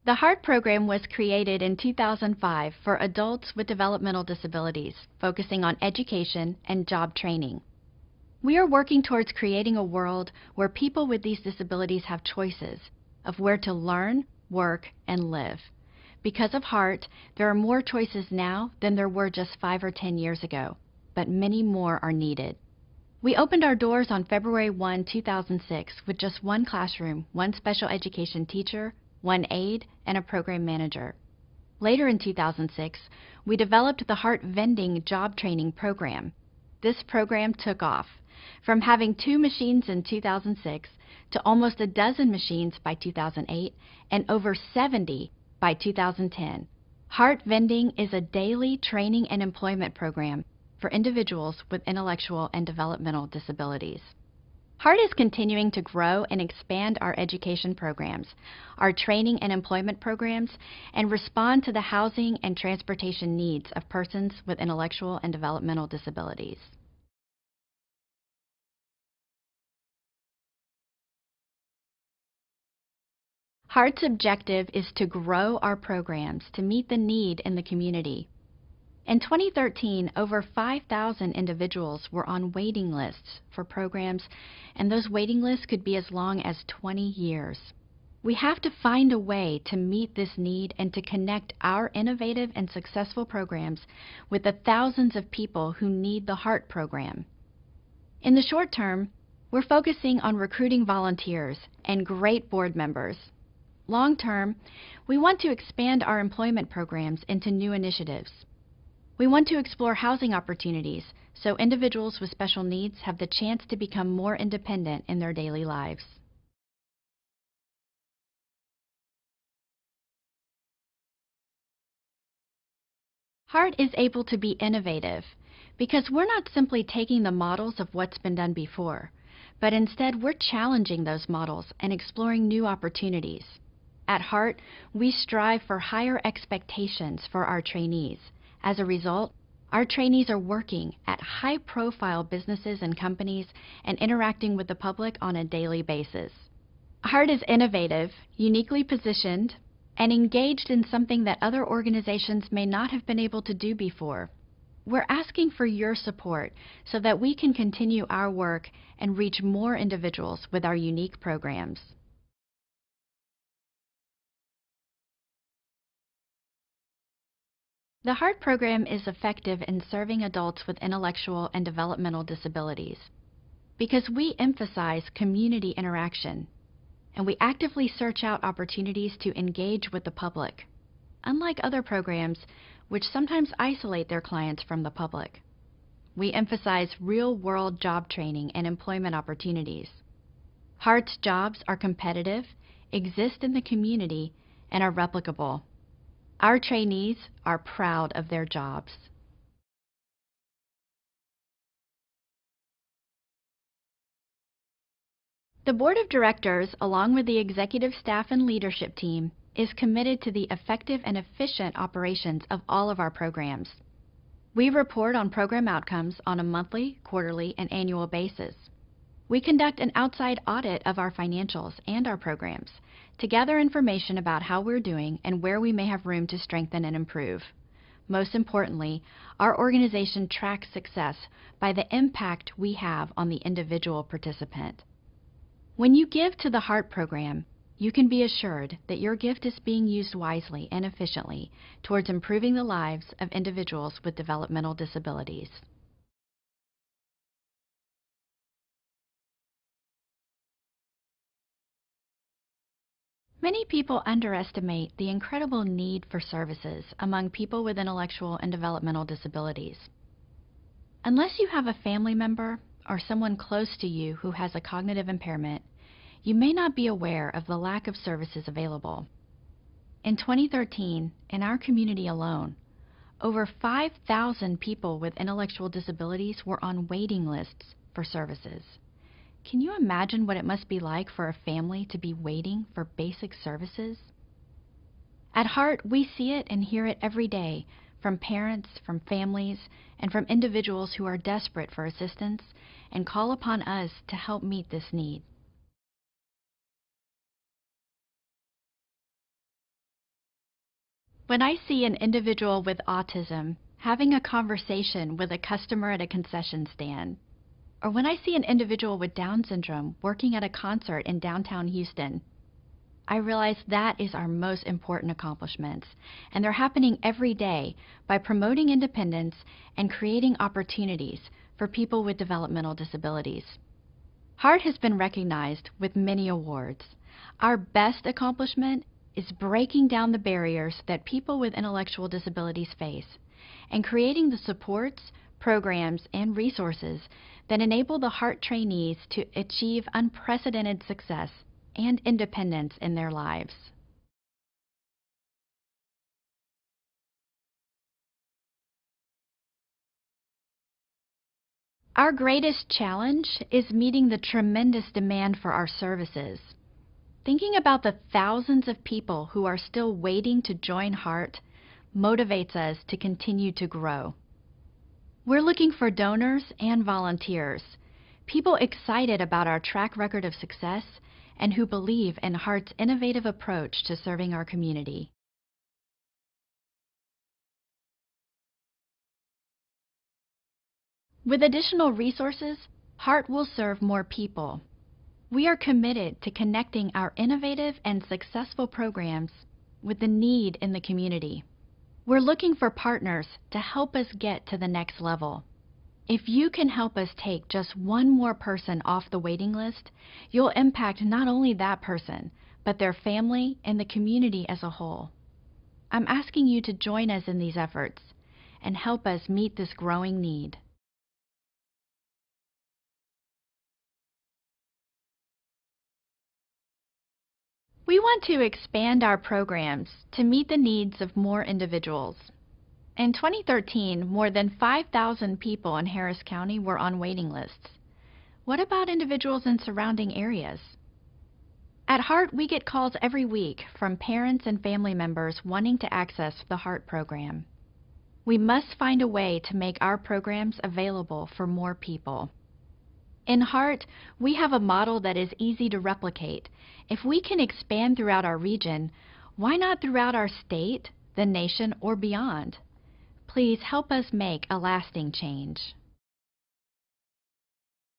The HEART program was created in 2005 for adults with developmental disabilities, focusing on education and job training. We are working towards creating a world where people with these disabilities have choices of where to learn, work, and live. Because of HEART, there are more choices now than there were just 5 or 10 years ago, but many more are needed. We opened our doors on February 1, 2006 with just one classroom, one special education teacher, one aide, and a program manager. Later in 2006, we developed the HEART Vending Job Training Program. This program took off, from having 2 machines in 2006 to almost a dozen machines by 2008 and over 70 by 2010. HEART Vending is a daily training and employment program for individuals with intellectual and developmental disabilities. HEART is continuing to grow and expand our education programs, our training and employment programs, and respond to the housing and transportation needs of persons with intellectual and developmental disabilities. HEART's objective is to grow our programs to meet the need in the community. In 2013, over 5,000 individuals were on waiting lists for programs, and those waiting lists could be as long as 20 years. We have to find a way to meet this need and to connect our innovative and successful programs with the thousands of people who need the HEART program. In the short term, we're focusing on recruiting volunteers and great board members. Long term, we want to expand our employment programs into new initiatives. We want to explore housing opportunities so individuals with special needs have the chance to become more independent in their daily lives. HEART is able to be innovative because we're not simply taking the models of what's been done before, but instead we're challenging those models and exploring new opportunities. At HEART, we strive for higher expectations for our trainees. As a result, our trainees are working at high-profile businesses and companies and interacting with the public on a daily basis. HEART is innovative, uniquely positioned, and engaged in something that other organizations may not have been able to do before. We're asking for your support so that we can continue our work and reach more individuals with our unique programs. The HEART program is effective in serving adults with intellectual and developmental disabilities because we emphasize community interaction and we actively search out opportunities to engage with the public, unlike other programs which sometimes isolate their clients from the public. We emphasize real-world job training and employment opportunities. HEART's jobs are competitive, exist in the community, and are replicable. Our trainees are proud of their jobs. The Board of Directors, along with the executive staff and leadership team, is committed to the effective and efficient operations of all of our programs. We report on program outcomes on a monthly, quarterly, and annual basis. We conduct an outside audit of our financials and our programs to gather information about how we're doing and where we may have room to strengthen and improve. Most importantly, our organization tracks success by the impact we have on the individual participant. When you give to the HEART program, you can be assured that your gift is being used wisely and efficiently towards improving the lives of individuals with developmental disabilities. Many people underestimate the incredible need for services among people with intellectual and developmental disabilities. Unless you have a family member or someone close to you who has a cognitive impairment, you may not be aware of the lack of services available. In 2013, in our community alone, over 5,000 people with intellectual disabilities were on waiting lists for services. Can you imagine what it must be like for a family to be waiting for basic services? At HEART, we see it and hear it every day from parents, from families, and from individuals who are desperate for assistance and call upon us to help meet this need. When I see an individual with autism having a conversation with a customer at a concession stand, or when I see an individual with Down syndrome working at a concert in downtown Houston, I realize that is our most important accomplishments, and they're happening every day by promoting independence and creating opportunities for people with developmental disabilities. HEART has been recognized with many awards. Our best accomplishment is breaking down the barriers that people with intellectual disabilities face and creating the supports, programs, and resources that enable the HEART trainees to achieve unprecedented success and independence in their lives. Our greatest challenge is meeting the tremendous demand for our services. Thinking about the thousands of people who are still waiting to join HEART motivates us to continue to grow. We're looking for donors and volunteers, people excited about our track record of success and who believe in HEART's innovative approach to serving our community. With additional resources, HEART will serve more people. We are committed to connecting our innovative and successful programs with the need in the community. We're looking for partners to help us get to the next level. If you can help us take just one more person off the waiting list, you'll impact not only that person, but their family and the community as a whole. I'm asking you to join us in these efforts and help us meet this growing need. We want to expand our programs to meet the needs of more individuals. In 2013, more than 5,000 people in Harris County were on waiting lists. What about individuals in surrounding areas? At HEART, we get calls every week from parents and family members wanting to access the HEART program. We must find a way to make our programs available for more people. In HEART, we have a model that is easy to replicate. If we can expand throughout our region, why not throughout our state, the nation, or beyond? Please help us make a lasting change.